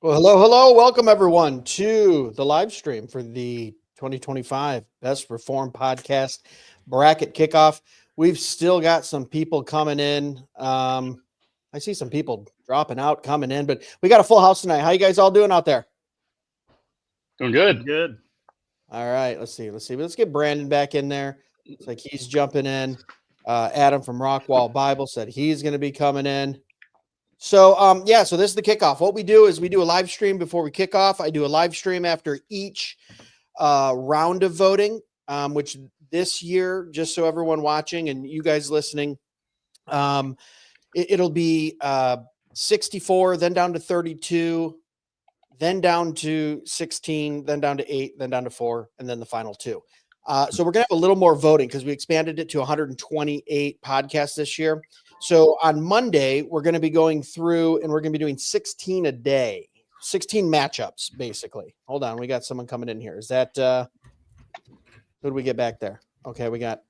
Well, hello. Welcome everyone to the live stream for the 2025 Best Reform Podcast Bracket Kickoff. We've still got some people coming in. I see some people dropping out, coming in, but we got a full house tonight. How you guys all doing out there? Doing good. Good. All right, let's see. Let's get Brandon back in there. It's like he's jumping in. Adam from Rockwall Bible said he's going to be coming in. So, so this is the kickoff. What we do is we do a live stream before we kick off. I do a live stream after each round of voting, which this year, just so everyone watching and you guys listening, it'll be 64, then down to 32, then down to 16, then down to 8, then down to 4, and then the final 2. So we're going to have a little more voting because we expanded it to 128 podcasts this year. So on Monday, we're going to be going through and we're going to be doing 16 a day, 16 matchups, basically. Hold on. We got someone coming in here. Is that, who do we get back there? Okay. We got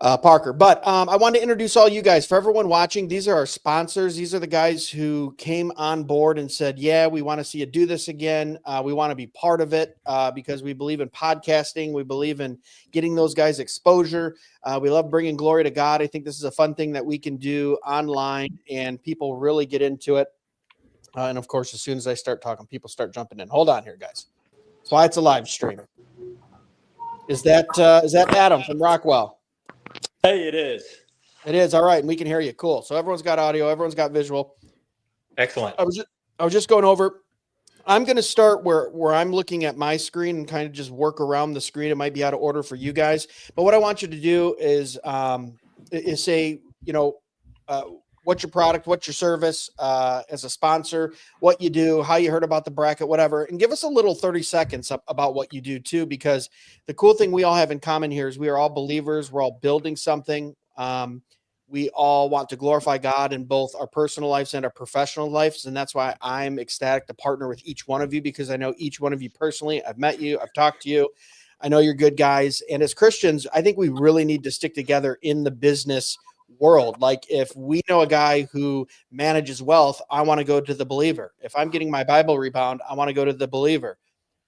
Parker, but I wanted to introduce all you guys. For everyone watching, these are our sponsors. These are the guys who came on board and said, yeah, we want to see you do this again. We want to be part of it because we believe in podcasting. We believe in getting those guys exposure. We love bringing glory to God. I think this is a fun thing that we can do online and people really get into it. And of course, as soon as I start talking, people start jumping in. Hold on here, guys. That's why it's a live stream. Is that Adam from Rockwell? Hey, it is. It is. All right. And we can hear you. Cool. So everyone's got audio. Everyone's got visual. Excellent. I was just going over. I'm going to start where I'm looking at my screen and kind of just work around the screen. It might be out of order for you guys, but what I want you to do is say, what's your product, what's your service as a sponsor, what you do, how you heard about the bracket, whatever, and give us a little 30 seconds about what you do too, because the cool thing we all have in common here is we are all believers. We're all building something. We all want to glorify God in both our personal lives and our professional lives. And that's why I'm ecstatic to partner with each one of you, because I know each one of you personally. I've met you. I've talked to you. I know you're good guys. And as Christians, I think we really need to stick together in the business world. Like if we know a guy who manages wealth, I want to go to the Believer. If I'm getting my Bible rebound, I want to go to the Believer.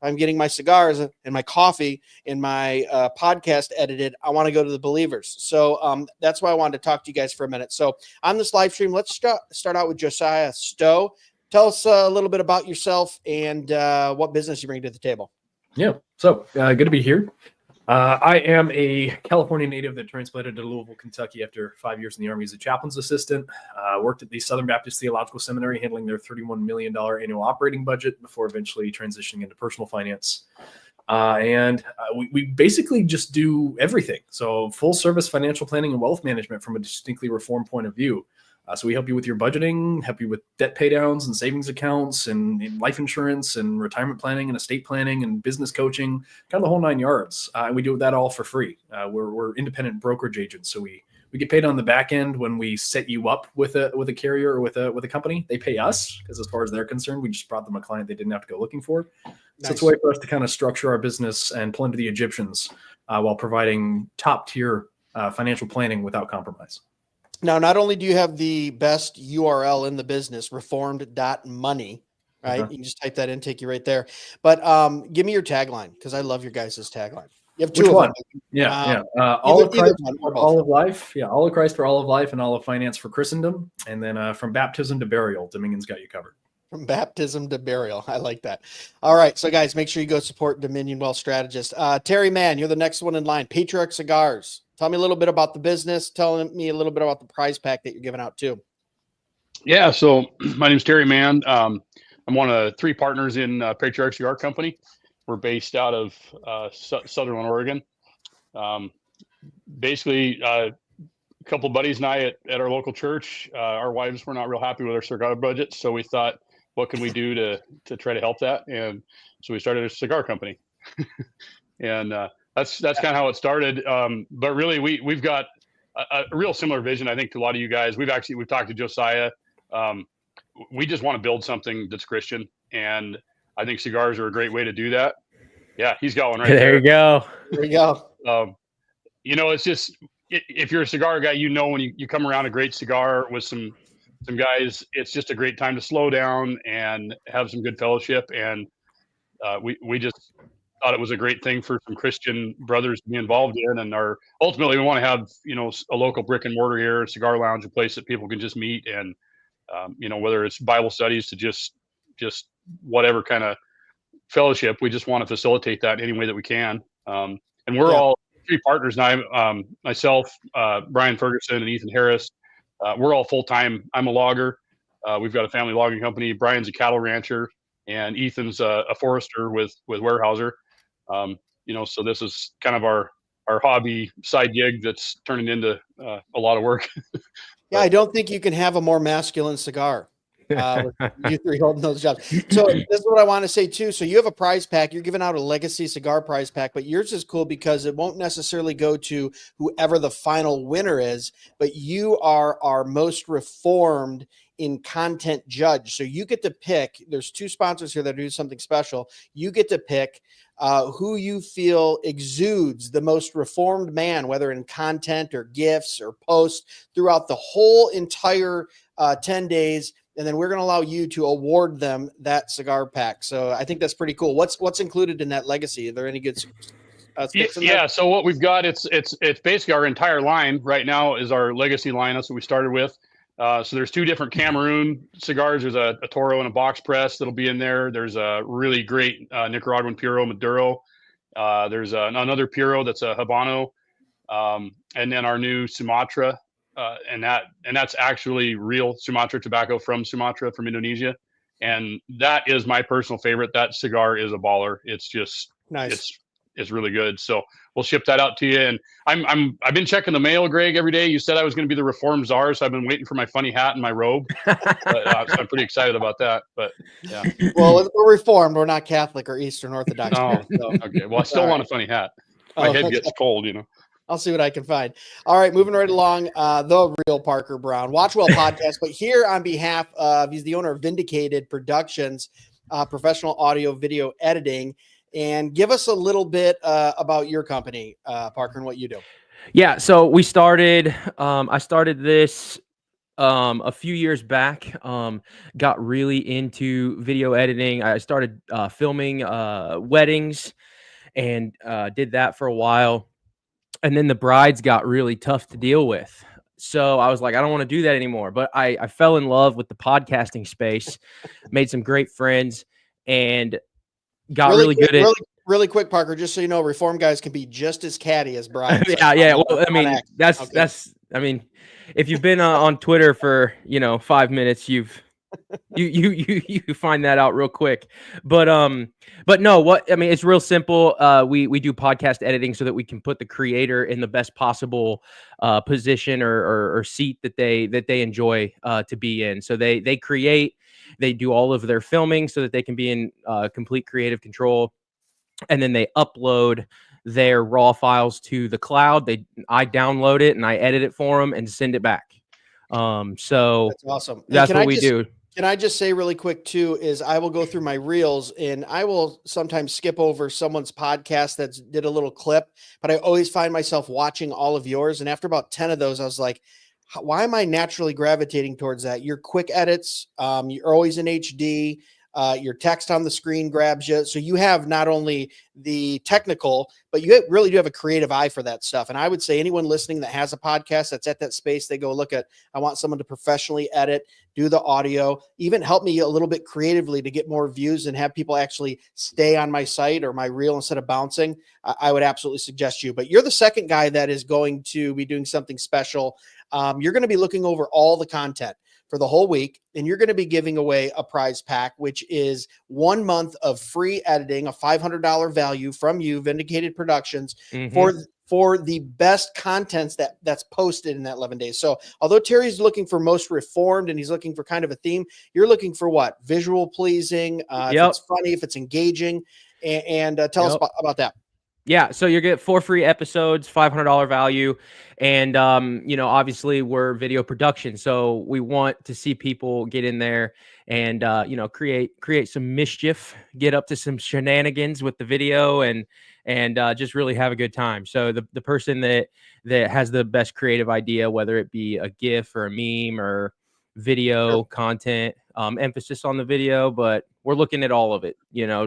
If I'm getting my cigars and my coffee and my podcast edited, I want to go to the Believers. So that's why I wanted to talk to you guys for a minute. So on this live stream, let's start out with Josiah Stowe. Tell us a little bit about yourself and what business you bring to the table. Yeah, so good to be here. I am a California native that transplanted to Louisville, Kentucky after 5 years in the Army as a chaplain's assistant. Worked at the Southern Baptist Theological Seminary, handling their $31 million annual operating budget before eventually transitioning into personal finance. We basically just do everything. So full service financial planning and wealth management from a distinctly reformed point of view. So we help you with your budgeting, help you with debt pay downs and savings accounts and life insurance and retirement planning and estate planning and business coaching, kind of the whole 9 yards. And we do that all for free. We're independent brokerage agents. So we get paid on the back end when we set you up with a carrier or with a company. They pay us because as far as they're concerned, we just brought them a client they didn't have to go looking for. Nice. So it's a way for us to kind of structure our business and pull into the Egyptians while providing top tier financial planning without compromise. Now, not only do you have the best URL in the business, reformed.money, right? You can just type that in, take you right there. But give me your tagline, because I love your guys' tagline. You have two of them. Yeah. All of Christ for all of life. Yeah, all of Christ for all of life and all of finance for Christendom. And then from baptism to burial, Dominion's got you covered. From baptism to burial. I like that. All right. So, guys, make sure you go support Dominion Wealth Strategist. Terry Mann, you're the next one in line. Patriarch Cigars. Tell me a little bit about the business. Tell me a little bit about the prize pack that you're giving out too. Yeah, so my name's Terry Mann. I'm one of 3 partners in Patriarch Cigar Company. We're based out of Southern Oregon. Basically, a couple of buddies and I at our local church, our wives were not real happy with our cigar budget, so we thought, what can we do to try to help that? And so we started a cigar company. And that's kind of how it started. But really, we've got a real similar vision, I think, to a lot of you guys. We've talked to Josiah. We just want to build something that's Christian, and I think cigars are a great way to do that. Yeah, he's got one right there. There you go. There we go. It's just if you're a cigar guy, when you come around a great cigar with some some guys. It's just a great time to slow down and have some good fellowship. And we just thought it was a great thing for some Christian brothers to be involved in. And ultimately we want to have, a local brick and mortar here, a cigar lounge, a place that people can just meet. And, whether it's Bible studies to just whatever kind of fellowship, we just want to facilitate that any way that we can. And we're all 3 partners now. Myself, Brian Ferguson, and Ethan Harris. We're all full-time. I'm a logger. We've got a family logging company. Brian's a cattle rancher, and Ethan's a forester with Weyerhaeuser. So this is kind of our hobby side gig that's turning into a lot of work. Yeah, I don't think you can have a more masculine cigar. With you 3 holding those jobs. So this is what I want to say too. So you have a prize pack. You're giving out a legacy cigar prize pack, but yours is cool because it won't necessarily go to whoever the final winner is, but you are our most reformed in content judge. So you get to pick. There's 2 sponsors here that do something special. You get to pick who you feel exudes the most reformed man, whether in content or gifts or posts throughout the whole entire 10 days. And then we're going to allow you to award them that cigar pack. So I think that's pretty cool. What's included in that legacy? Are there any good sticks in there? Yeah. So what we've got, it's basically our entire line right now is our legacy line. That's what we started with. So there's 2 different Cameroon cigars. There's a Toro and a box press that'll be in there. There's a really great Nicaraguan Puro Maduro. There's another Puro that's a Habano, and then our new Sumatra. And that's actually real Sumatra tobacco from Sumatra, from Indonesia. And that is my personal favorite. That cigar is a baller. It's just Nice. It's really good. So we'll ship that out to you. And I've been checking the mail, Greg, every day. You said I was going to be the Reformed Czar, so I've been waiting for my funny hat and my robe. So I'm pretty excited about that. But yeah. Well, we're Reformed. We're not Catholic or Eastern Orthodox. Oh, so. okay. Well, I still want a funny hat. My head gets cold, I'll see what I can find. All right, moving right along. The real Parker Brown, Watchwell podcast. But here on behalf of, he's the owner of Vindicated Productions, professional audio video editing. And give us a little bit about your company, Parker, and what you do. Yeah, so we started. I started this a few years back. Got really into video editing. I started filming weddings and did that for a while. And then the brides got really tough to deal with. So I was like, I don't want to do that anymore. But I fell in love with the podcasting space, made some great friends, and got really good at. Really quick, Parker, just so you know, Reform guys can be just as catty as brides. Yeah. Well, I mean, I mean, if you've been on Twitter for 5 minutes, you find that out real quick. But no, it's real simple. We do podcast editing so that we can put the creator in the best possible position or seat that they enjoy to be in. So they create, they do all of their filming so that they can be in complete creative control. And then they upload their raw files to the cloud. I download it and I edit it for them and send it back. So that's awesome. That's what we do. Can I just say really quick too, is I will go through my reels and I will sometimes skip over someone's podcast that's did a little clip, but I always find myself watching all of yours. And after about 10 of those, I was like, why am I naturally gravitating towards that? Your quick edits, you're always in HD. Your text on the screen grabs you. So you have not only the technical, but you really do have a creative eye for that stuff. And I would say anyone listening that has a podcast that's at that space, they go look at, I want someone to professionally edit, do the audio, even help me a little bit creatively to get more views and have people actually stay on my site or my reel instead of bouncing. I would absolutely suggest you, but you're the second guy that is going to be doing something special. You're going to be looking over all the content for the whole week, and you're going to be giving away a prize pack, which is 1 month of free editing, a $500 value from you, Vindicated Productions, for the best contents that's posted in that 11 days. So although Terry's looking for most reformed and he's looking for kind of a theme, you're looking for what? Visual pleasing, if it's funny, if it's engaging, and tell us about that. Yeah, so you get 4 free episodes, $500 value, and obviously we're video production, so we want to see people get in there and create some mischief, get up to some shenanigans with the video, and just really have a good time. So the person that has the best creative idea, whether it be a GIF or a meme or video content, emphasis on the video, but we're looking at all of it,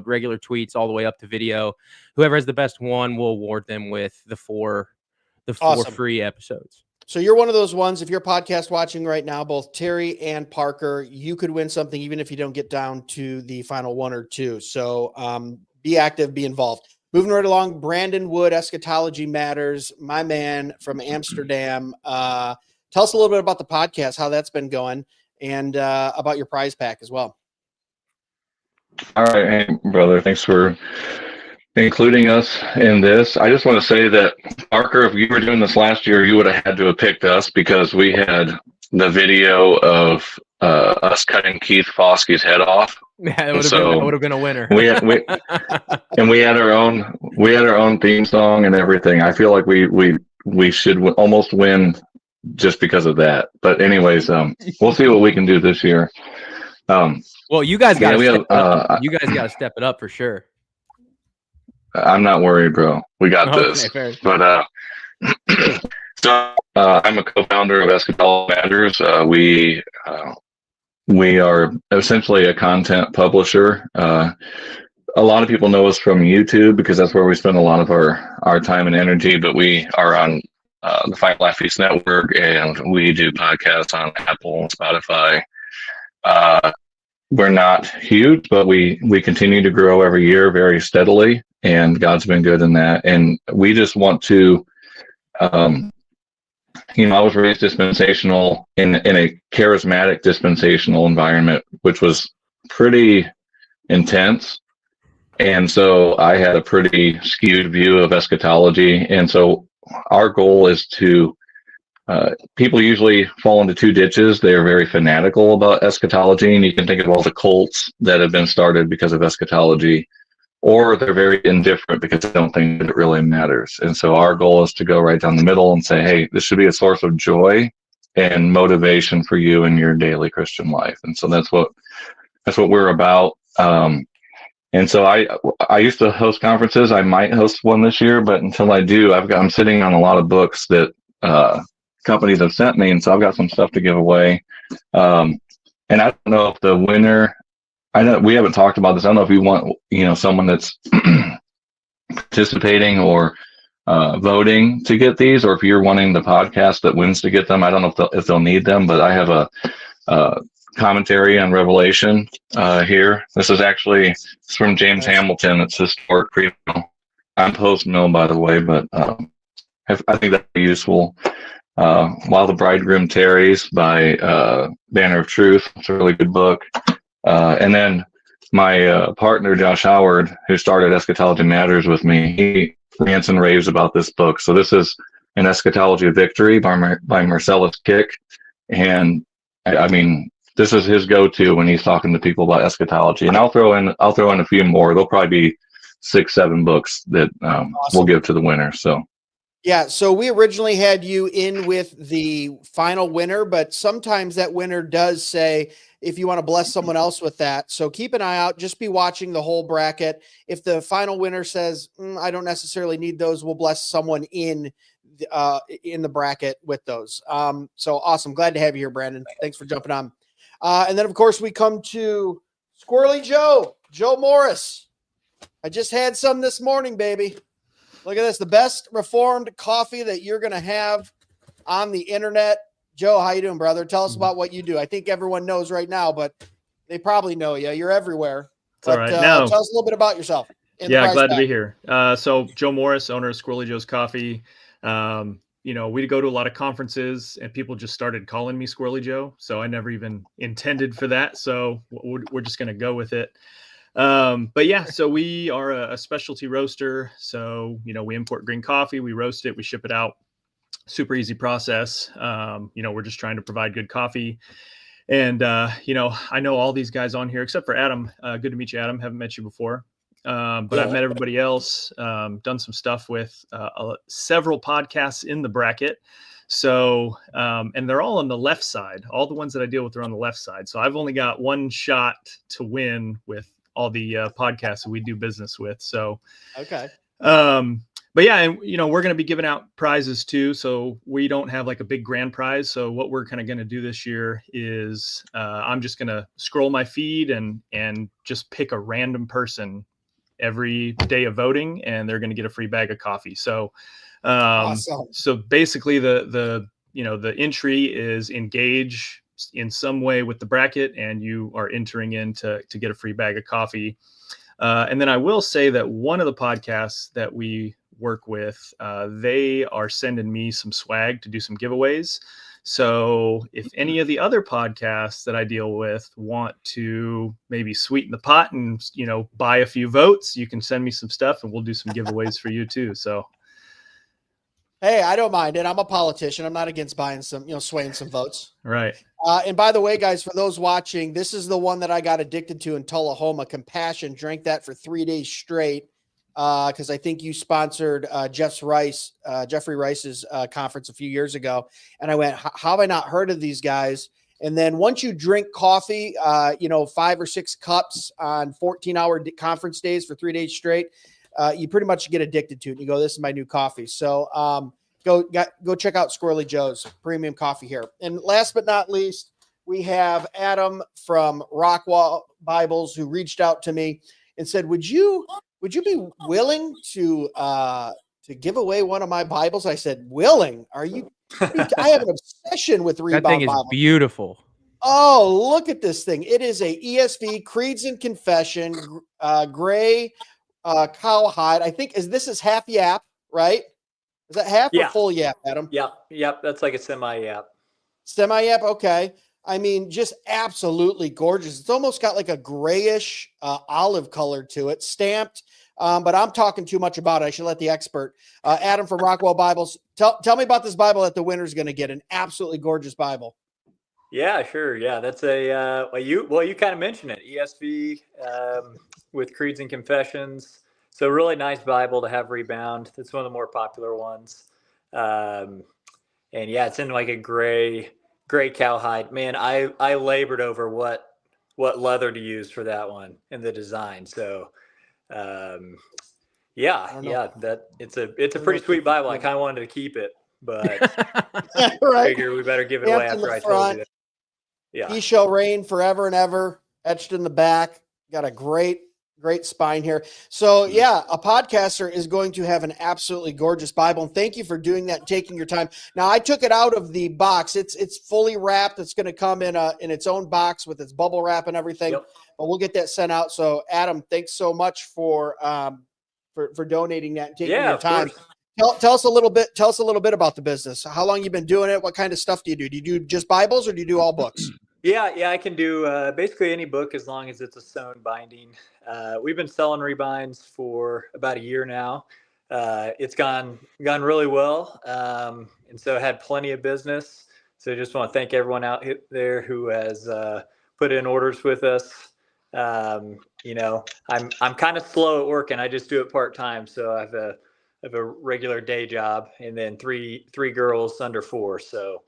regular tweets all the way up to video. Whoever has the best one, we'll award them with the four Awesome. free episodes. So you're one of those ones, if you're podcast watching right now, both Terry and Parker, you could win something even if you don't get down to the final one or two. So be active, be involved. Moving right along, Brandon Wood, Eschatology Matters, my man from Amsterdam. Tell us a little bit about the podcast, how that's been going, and about your prize pack as well. All right, hey, brother, thanks for including us in this. I just want to say that, Parker, if you were doing this last year, you would have had to have picked us because we had the video of us cutting Keith Foskey's head off. Yeah, that would have been a winner. we had our own theme song and everything. I feel like we should almost win just because of that. But anyways, we'll see what we can do this year. Well, you guys got to you guys got to step it up for sure. I'm not worried, bro. We got this. Fair. But so I'm a co-founder of Eschatology Matters. We are essentially a content publisher. A lot of people know us from YouTube because that's where we spend a lot of our time and energy. But we are on the Fight Laugh Feast Network, and we do podcasts on Apple and Spotify. We're not huge, but we continue to grow every year very steadily, and God's been good in that. And we just want to, I was raised dispensational in a charismatic dispensational environment, which was pretty intense. And so I had a pretty skewed view of eschatology. And so our goal is to, people usually fall into two ditches. They are very fanatical about eschatology, and you can think of all the cults that have been started because of eschatology, or they're very indifferent because they don't think that it really matters. And so our goal is to go right down the middle and say, hey, this should be a source of joy and motivation for you in your daily Christian life. And so that's what we're about. And so I used to host conferences. I might host one this year, but until I do, I'm sitting on a lot of books that companies have sent me, and so I've got some stuff to give away. And I don't know if the winner, I know we haven't talked about this. I don't know if you want, someone that's participating or voting to get these, or if you're wanting the podcast that wins to get them. I don't know if they'll need them, but I have a commentary on Revelation here. This is from James Hamilton. It's historic premill. I'm post-mill, by the way, but I think that'd be useful. While the Bridegroom Tarries by Banner of Truth. It's a really good book. And then my partner, Josh Howard, who started Eschatology Matters with me, he rants and raves about this book. So this is An Eschatology of Victory by Marcellus Kick. And I mean, this is his go-to when he's talking to people about eschatology. And I'll throw in a few more. There'll probably be 6-7 books that Awesome. We'll give to the winner. So. Yeah, so we originally had you in with the final winner, but sometimes that winner does say, if you want to bless someone else with that. So keep an eye out. Just be watching the whole bracket. If the final winner says, I don't necessarily need those, we'll bless someone in the bracket with those. So awesome. Glad to have you here, Brandon. Thanks for jumping on. And then, of course, we come to Squirrely Joe Morris. I just had some this morning, baby. Look at this, the best reformed coffee that you're going to have on the internet. Joe, how you doing, brother? Tell us about what you do. I think everyone knows right now, but they probably know you. You're everywhere. But, all right. Now, tell us a little bit about yourself. Yeah, glad to be here. So Joe Morris, owner of Squirrely Joe's Coffee. We go to a lot of conferences, and people just started calling me Squirrely Joe. So I never even intended for that. So we're just going to go with it. But yeah, so we are a specialty roaster. So, we import green coffee, we roast it, we ship it out. Super easy process. We're just trying to provide good coffee. And, I know all these guys on here, except for Adam. Good to meet you, Adam. Haven't met you before. But I've met everybody else, done some stuff with several podcasts in the bracket. So, and they're all on the left side. All the ones that I deal with are on the left side. So I've only got one shot to win with all the podcasts that we do business with. So, okay. but yeah, and we're going to be giving out prizes too. So we don't have like a big grand prize. So what we're kind of going to do this year is I'm just going to scroll my feed and just pick a random person every day of voting, and they're going to get a free bag of coffee. So, Awesome. so basically the entry is engage in some way with the bracket, and you are entering in to get a free bag of coffee. And then I will say that one of the podcasts that we work with, they are sending me some swag to do some giveaways. So if any of the other podcasts that I deal with want to maybe sweeten the pot and, buy a few votes, you can send me some stuff and we'll do some giveaways for you too. So. Hey, I don't mind it. I'm a politician. I'm not against buying some, swaying some votes. Right. And by the way, guys, for those watching, this is the one that I got addicted to in Tullahoma. Compassion. Drank that for 3 days straight because I think you sponsored Jeffrey Rice's conference a few years ago. And I went, how have I not heard of these guys? And then once you drink coffee, 5 or 6 cups on 14-hour conference days for 3 days straight, you pretty much get addicted to it. And you go, this is my new coffee. So go check out Squirrely Joe's premium coffee here. And last but not least, we have Adam from Rockwall Bibles who reached out to me and said, would you be willing to give away one of my Bibles? I said, willing? Are you? I have an obsession with Rebound That thing is Bible. beautiful. Oh, look at this thing. It is a ESV Creeds and Confession, gray cowhide. I think this is half yap, right? Is that half or full yap, Adam? Yep. That's like a semi-yap. Semi-yap, okay. I mean, just absolutely gorgeous. It's almost got like a grayish olive color to it, stamped. But I'm talking too much about it. I should let the expert, Adam from Rockwell Bibles, tell me about this Bible that the winner's going to get. An absolutely gorgeous Bible. Yeah, sure. Yeah, that's a you kind of mentioned it. ESV with Creeds and Confessions. So really nice Bible to have Rebound. It's one of the more popular ones. And yeah, it's in like a gray cowhide. Man, I labored over what leather to use for that one and the design. So that it's a pretty sweet Bible. I kind of wanted to keep it, but right. figure we better give it away after I told you that. Yeah. He shall reign forever and ever, etched in the back. Got a great spine here. So yeah, a podcaster is going to have an absolutely gorgeous Bible. And thank you for doing that and taking your time. Now I took it out of the box. It's fully wrapped. It's going to come in its own box with its bubble wrap and everything. Yep. But we'll get that sent out. So Adam, thanks so much for donating that and taking your time. Tell us a little bit about the business. How long you been doing it? What kind of stuff do you do? Do you do just Bibles or do you do all books? Yeah, I can do basically any book as long as it's a sewn binding. We've been selling rebinds for about a year now. It's gone really well, and so had plenty of business. So I just want to thank everyone out there who has put in orders with us. I'm kind of slow at work, and I just do it part time. So I have a regular day job, and then three girls under 4. So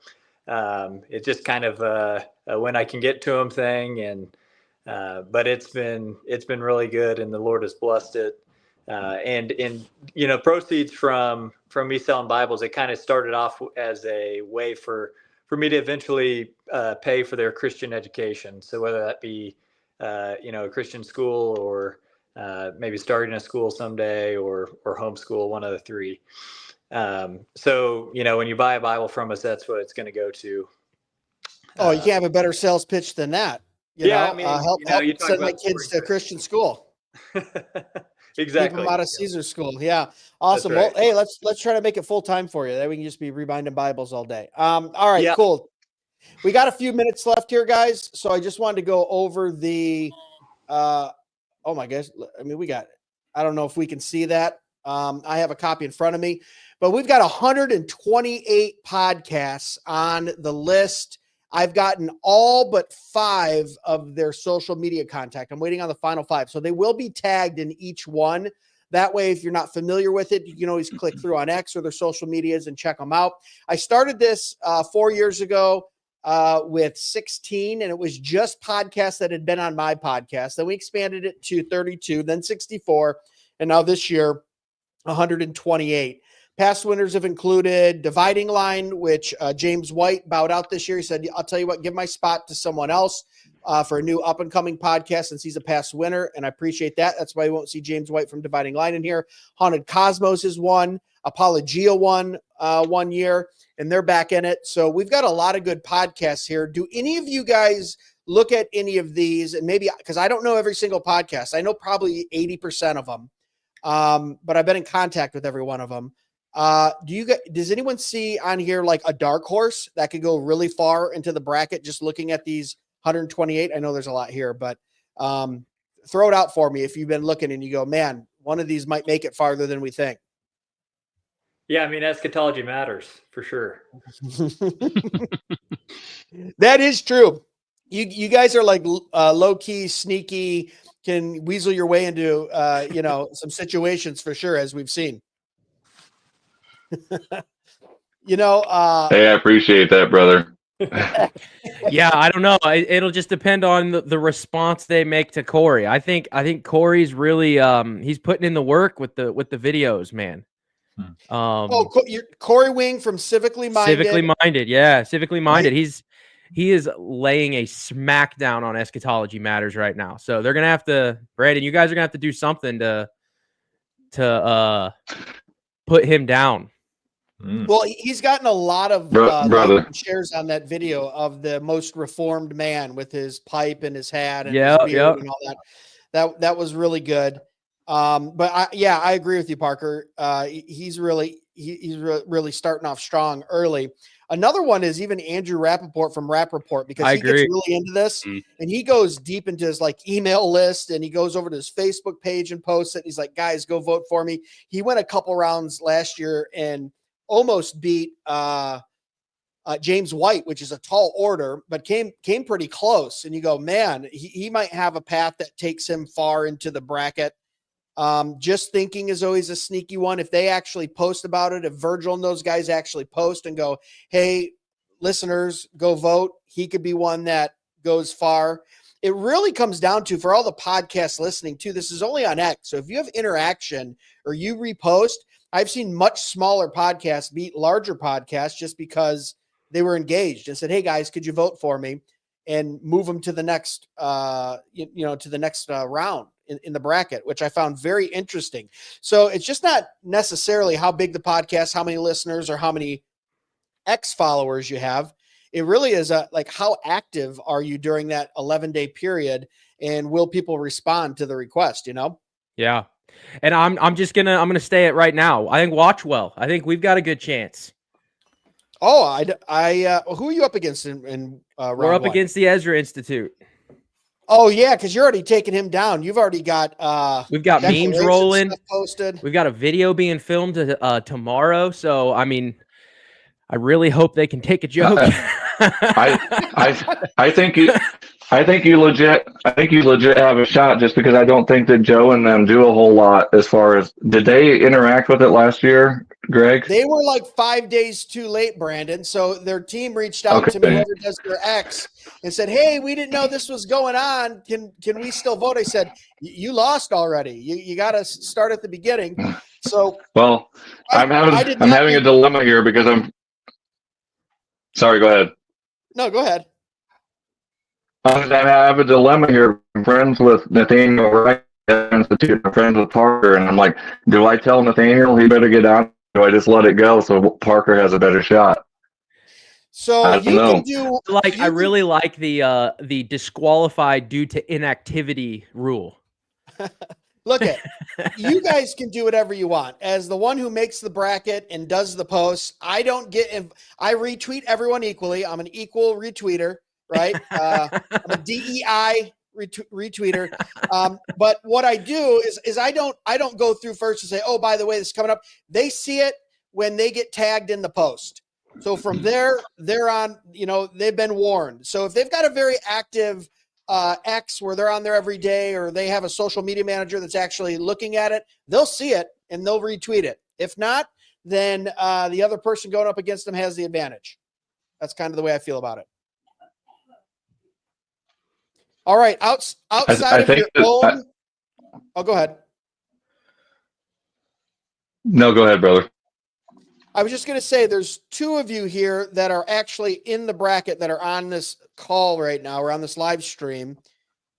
it's just kind of when I can get to them thing, and but it's been really good, and the Lord has blessed it. And proceeds from me selling Bibles, it kind of started off as a way for me to eventually pay for their Christian education. So whether that be a Christian school or maybe starting a school someday or homeschool, one of the three. So when you buy a Bible from us, that's what it's going to go to. You can't have a better sales pitch than that. Help send my kids to a Christian school. Exactly. Keep them out of Caesar school. Yeah. Awesome. Right. Well, hey, let's try to make it full time for you. That we can just be rebinding Bibles all day. All right, cool. We got a few minutes left here, guys. So I just wanted to go over the, oh my gosh. I mean, I don't know if we can see that. I have a copy in front of me, but we've got 128 podcasts on the list. I've gotten all but 5 of their social media contact. I'm waiting on the final 5. So they will be tagged in each one. That way, if you're not familiar with it, you can always click through on X or their social medias and check them out. I started this 4 years ago with 16, and it was just podcasts that had been on my podcast. Then we expanded it to 32, then 64. And now this year, 128. Past winners have included Dividing Line, which James White bowed out this year. He said, I'll tell you what, give my spot to someone else for a new up-and-coming podcast since he's a past winner, and I appreciate that. That's why you won't see James White from Dividing Line in here. Haunted Cosmos is one. Apologia won 1 year, and they're back in it. So we've got a lot of good podcasts here. Do any of you guys look at any of these? And maybe, because I don't know every single podcast. I know probably 80% of them, but I've been in contact with every one of them. Does anyone see on here like a dark horse that could go really far into the bracket just looking at these 128? I know there's a lot here, but throw it out for me if you've been looking and you go, man, one of these might make it farther than we think. Yeah, I mean, eschatology matters for sure. That is true. You guys are like low key, sneaky, can weasel your way into some situations for sure, as we've seen. Hey, I appreciate that, brother. Yeah, I don't know. It'll just depend on the response they make to Corey. I think Corey's really he's putting in the work with the videos, man. You're Corey Wing from Civically Minded. Civically Minded, yeah, Civically Minded. Right. He is laying a smackdown on eschatology matters right now. So they're gonna have to, Brandon, you guys are gonna have to do something to put him down. Well, he's gotten a lot of shares on that video of the most reformed man with his pipe and his hat and his beard and all that. That was really good. But I agree with you, Parker. He's really starting off strong early. Another one is even Andrew Rappaport from Rappaport, because he gets really into this and he goes deep into his like email list and he goes over to his Facebook page and posts it. He's like, guys, go vote for me. He went a couple rounds last year and almost beat James White, which is a tall order, but came pretty close. And you go, man, he might have a path that takes him far into the bracket. Just Thinking is always a sneaky one. If they actually post about it, if Virgil and those guys actually post and go, hey, listeners, go vote, he could be one that goes far. It really comes down to, for all the podcasts listening too, this is only on X. So if you have interaction or you repost, I've seen much smaller podcasts beat larger podcasts just because they were engaged and said, hey guys, could you vote for me, and move them to the next, round in the bracket, which I found very interesting. So it's just not necessarily how big the podcast, how many listeners, or how many X followers you have. It really is like, how active are you during that 11-day period, and will people respond to the request, Yeah. And I'm gonna stay it right now. I think Watchwell. I think we've got a good chance. Oh, who are you up against in we're up against the Ezra Institute. Oh yeah, because you're already taking him down. You've already got we've got memes rolling posted. We've got a video being filmed tomorrow. So I mean, I really hope they can take a joke. I think you legit have a shot, just because I don't think that Joe and them do a whole lot as far as, did they interact with it last year, Greg? They were like 5 days too late, Brandon. So their team reached out to me, whoever does their X, and said, hey, we didn't know this was going on. Can we still vote? I said, you lost already. You got to start at the beginning. So, well, I'm having a dilemma here because sorry, go ahead. No, go ahead. I have a dilemma here. I'm friends with Nathaniel Wright Institute. I'm friends with Parker, and I'm like, do I tell Nathaniel he better get on? Do I just let it go so Parker has a better shot? So you can do I really like the disqualified due to inactivity rule. Look at you guys can do whatever you want. As the one who makes the bracket and does the posts, I retweet everyone equally. I'm an equal retweeter. Right? I'm a DEI retweeter. But what I do is I don't go through first and say, oh, by the way, this is coming up. They see it when they get tagged in the post. So from there, they're on, they've been warned. So if they've got a very active X where they're on there every day, or they have a social media manager that's actually looking at it, they'll see it and they'll retweet it. If not, then the other person going up against them has the advantage. That's kind of the way I feel about it. All right, outside of your own. Oh, go ahead. No, go ahead, brother. I was just going to say there's two of you here that are actually in the bracket that are on this call right now or on this live stream.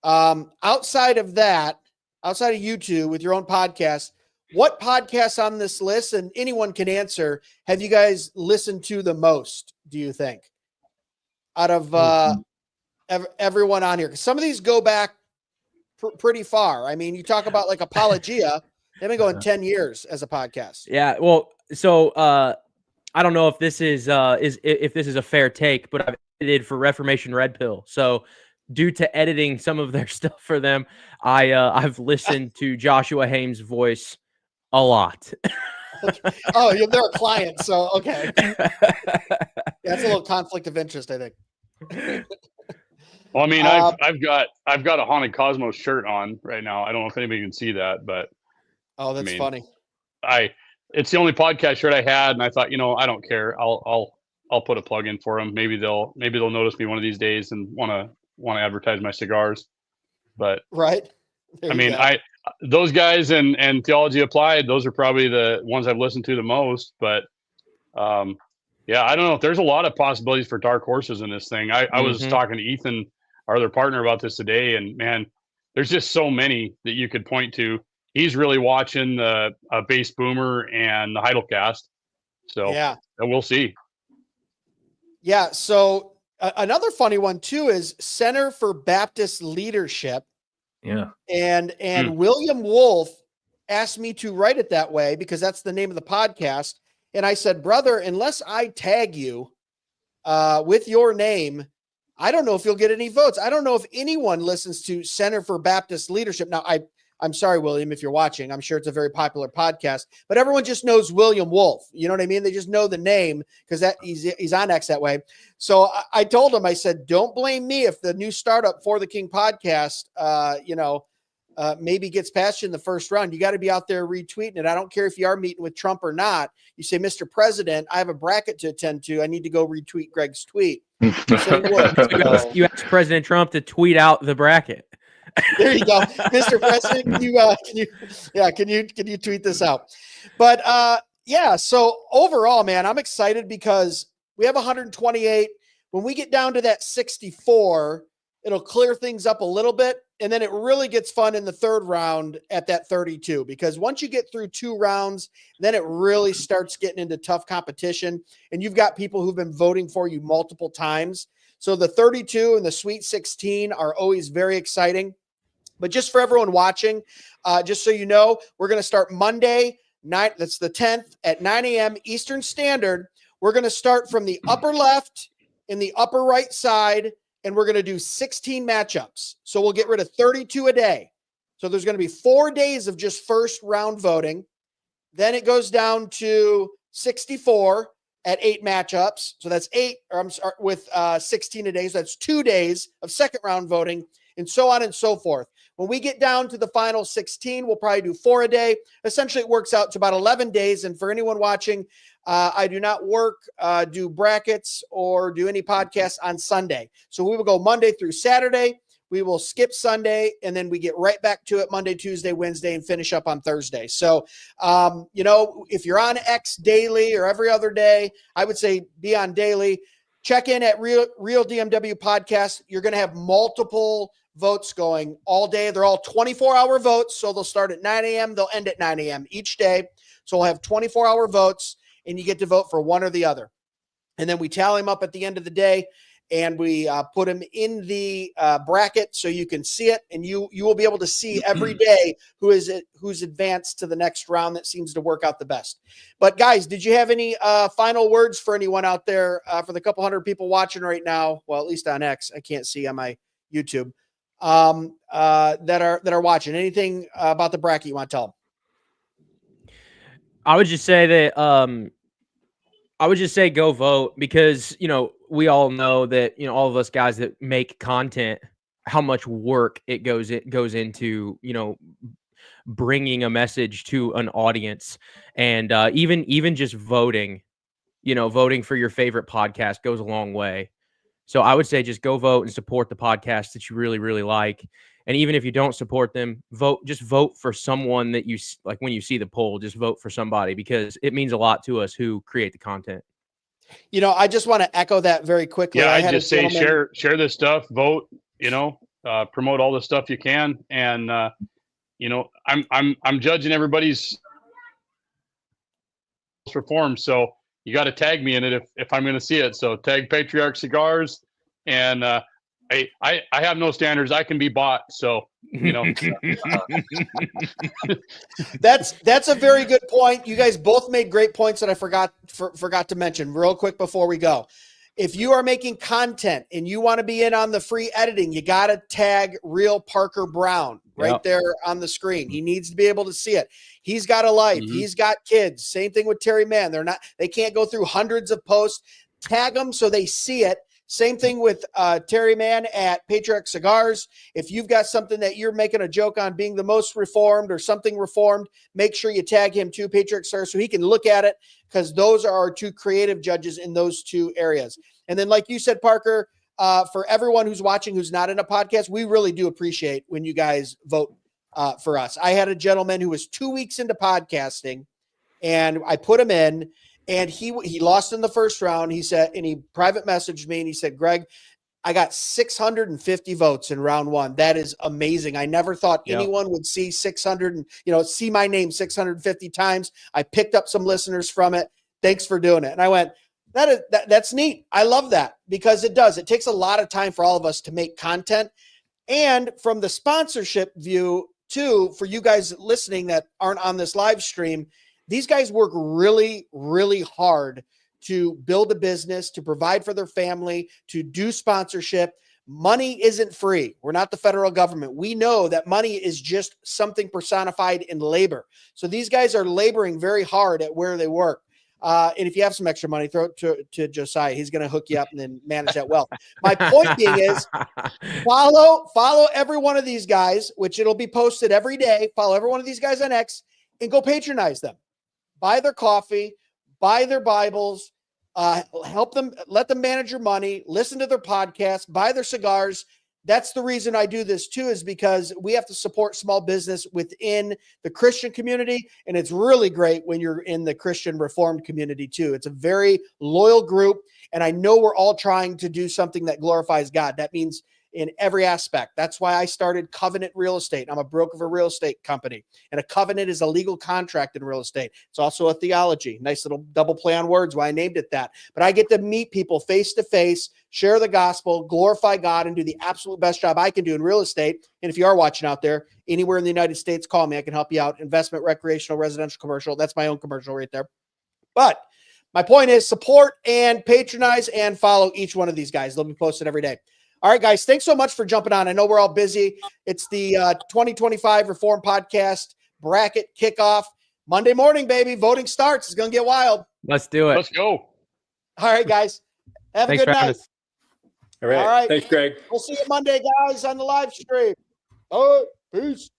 Outside of that, outside of you two with your own podcast, what podcasts on this list, and anyone can answer, have you guys listened to the most, do you think, out of everyone on here? Because some of these go back pretty far. I mean, you talk about like Apologia. They've been going 10 years as a podcast. Yeah. Well, so I don't know if this is if this is a fair take, but I've edited for Reformation Red Pill. So due to editing some of their stuff for them, I've listened to Joshua Haim's voice a lot. Oh, they're a client, so okay. That's a little conflict of interest, I think. Well, I mean, I've got a Haunted Cosmos shirt on right now. I don't know if anybody can see that, but oh, that's funny. It's the only podcast shirt I had, and I thought, I don't care. I'll put a plug in for them. Maybe they'll notice me one of these days and want to advertise my cigars. But right. I mean, those guys and Theology Applied, those are probably the ones I've listened to the most. But yeah, I don't know. There's a lot of possibilities for dark horses in this thing. I was talking to Ethan, our other partner, about this today, and man, there's just so many that you could point to. He's really watching the Bass Boomer and the Heidelcast. So yeah, we'll see. Yeah. So another funny one too is Center for Baptist Leadership. Yeah. And William Wolf asked me to write it that way because that's the name of the podcast. And I said, brother, unless I tag you with your name, I don't know if you'll get any votes. I don't know if anyone listens to Center for Baptist Leadership. Now, I'm sorry, William, if you're watching. I'm sure it's a very popular podcast, but everyone just knows William Wolf. You know what I mean? They just know the name because that he's on X that way. So I told him, I said, don't blame me if the new startup For the King podcast, maybe gets past you in the first round. You got to be out there retweeting it. I don't care if you are meeting with Trump or not. You say, Mr. President, I have a bracket to attend to. I need to go retweet Greg's tweet. You asked President Trump to tweet out the bracket. There you go, Mr. President. Can you tweet this out? But yeah. So overall, man, I'm excited because we have 128. When we get down to that 64, it'll clear things up a little bit, and then it really gets fun in the third round at that 32. Because once you get through 2 rounds, then it really starts getting into tough competition, and you've got people who've been voting for you multiple times. So the 32 and the Sweet 16 are always very exciting. But just for everyone watching, just so you know, we're going to start Monday night. That's the 10th at 9 a.m. Eastern Standard. We're going to start from the upper left and the upper right side, and we're going to do 16 matchups. So we'll get rid of 32 a day. So there's going to be 4 days of just first round voting. Then it goes down to 64 at 8 matchups. So that's 8, or I'm sorry, with 16 a day. So that's 2 days of second round voting, and so on and so forth. When we get down to the final 16, we'll probably do 4 a day. Essentially, it works out to about 11 days. And for anyone watching, I do not do brackets or do any podcasts on Sunday. So we will go Monday through Saturday. We will skip Sunday, and then we get right back to it Monday, Tuesday, Wednesday, and finish up on Thursday. So, if you're on X daily or every other day, I would say be on daily. Check in at Real DMW Podcast. You're going to have multiple votes going all day. They're all 24-hour votes, so they'll start at 9 a.m. They'll end at 9 a.m. each day. So we'll have 24-hour votes, and you get to vote for one or the other. And then we tally them up at the end of the day, and we put them in the bracket so you can see it, and you will be able to see every day who's advanced to the next round. That seems to work out the best. But guys, did you have any final words for anyone out there, for the couple hundred people watching right now? Well, at least on X, I can't see on my YouTube, that are watching. Anything about the bracket you want to tell them? I would just say that go vote, because we all know that all of us guys that make content, how much work it goes into bringing a message to an audience, and even just voting for your favorite podcast goes a long way. So I would say just go vote and support the podcast that you really, really like. And even if you don't support them, just vote for someone that you like. When you see the poll, just vote for somebody, because it means a lot to us who create the content. You know, I just want to echo that very quickly. Yeah, I I had just a say gentleman, share this stuff, vote, promote all the stuff you can. And I'm judging everybody's reform. So you got to tag me in it if I'm going to see it. So tag Patriarch Cigars, and I have no standards. I can be bought. So that's a very good point. You guys both made great points that I forgot to mention real quick before we go. If you are making content and you want to be in on the free editing, you got to tag Real Parker Brown right there on the screen. He needs to be able to see it. He's got a life. Mm-hmm. He's got kids. Same thing with Terry Mann. They can't go through hundreds of posts. Tag them so they see it. Same thing with Terry Mann at Patriarch Cigars. If you've got something that you're making a joke on being the most reformed or something reformed, make sure you tag him to Patriarch Cigars so he can look at it, because those are our two creative judges in those two areas. And then, like you said, Parker, for everyone who's watching who's not in a podcast, we really do appreciate when you guys vote for us. I had a gentleman who was 2 weeks into podcasting, and I put him in, and he lost in the first round. He said, and he private messaged me, and he said, Greg, I got 650 votes in round one. That is amazing. I never thought anyone would see 600 and, see my name 650 times. I picked up some listeners from it. Thanks for doing it. And I went, that's neat. I love that, because it takes a lot of time for all of us to make content. And from the sponsorship view too, for you guys listening that aren't on this live stream, these guys work really, really hard to build a business, to provide for their family, to do sponsorship. Money isn't free. We're not the federal government. We know that money is just something personified in labor. So these guys are laboring very hard at where they work. And if you have some extra money, throw it to Josiah. He's going to hook you up and then manage that wealth. My point being is follow every one of these guys, which it'll be posted every day. Follow every one of these guys on X and go patronize them. Buy their coffee, buy their Bibles, help them, let them manage your money, listen to their podcast, buy their cigars. That's the reason I do this too, is because we have to support small business within the Christian community. And it's really great when you're in the Christian Reformed community too. It's a very loyal group. And I know we're all trying to do something that glorifies God. That means in every aspect. That's why I started Covenant Real Estate. I'm a broker for a real estate company. And a covenant is a legal contract in real estate. It's also a theology. Nice little double play on words why I named it that. But I get to meet people face to face, share the gospel, glorify God, and do the absolute best job I can do in real estate. And if you are watching out there, anywhere in the United States, call me. I can help you out. Investment, recreational, residential, commercial. That's my own commercial right there. But my point is, support and patronize and follow each one of these guys. They'll be posted every day. All right, guys, thanks so much for jumping on. I know we're all busy. It's the 2025 Reform Podcast Bracket Kickoff. Monday morning, baby. Voting starts. It's going to get wild. Let's do it. Let's go. All right, guys. Have a good night. All right. Thanks, Greg. We'll see you Monday, guys, on the live stream. All right. Peace.